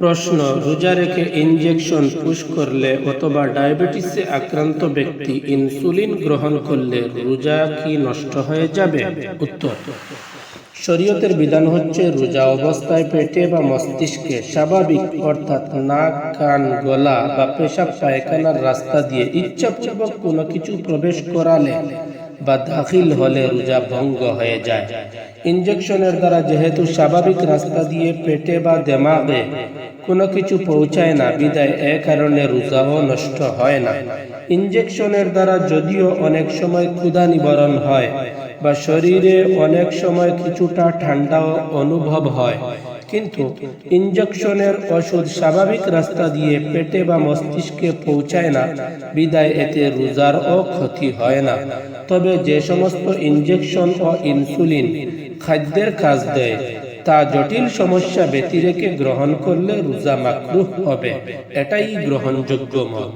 প্রশ্ন, রোজা রেখে ইনজেকশন পুশ করলে অথবা ডায়াবেটিসে আক্রান্ত ব্যক্তি ইনসুলিন গ্রহণ করলে রোজা কি নষ্ট হয়ে যাবে? উত্তর, শরীয়তের বিধান হচ্ছে রোজা অবস্থায় পেটে বা মস্তিষ্কে স্বাভাবিক অর্থাৎ নাক, কান, গলা বা পেশাব পায়খানার রাস্তা দিয়ে ইচ্ছাপূর্বক কোনো কিছু প্রবেশ করালে বা দাখিল হলে রোজা ভঙ্গ হয়ে যায়। ইনজেকশনের দ্বারা যেহেতু স্বাভাবিক রাস্তা দিয়ে পেটে বা দেমাগে কোনো কিছু পৌঁছায় না, বিদায় এ কারণে রোজাও নষ্ট হয় না। ইনজেকশনের দ্বারা যদিও অনেক সময় ক্ষুধা নিবারণ হয় বা শরীরে অনেক সময় কিছুটা ঠান্ডাও অনুভব হয়, কিন্তু ইনজেকশনের ওষুধ স্বাভাবিক রাস্তা দিয়ে পেটে বা মস্তিষ্কে পৌঁছায় না, বিদায় এতে রোজারও ক্ষতি হয় না। তবে যে সমস্ত ইনজেকশন ও ইনসুলিন খাদ্যের কাজ দেয় তা জটিল সমস্যা ব্যতিরেকে গ্রহণ করলে রোজা মাকরুহ হবে, এটাই গ্রহণযোগ্য মত।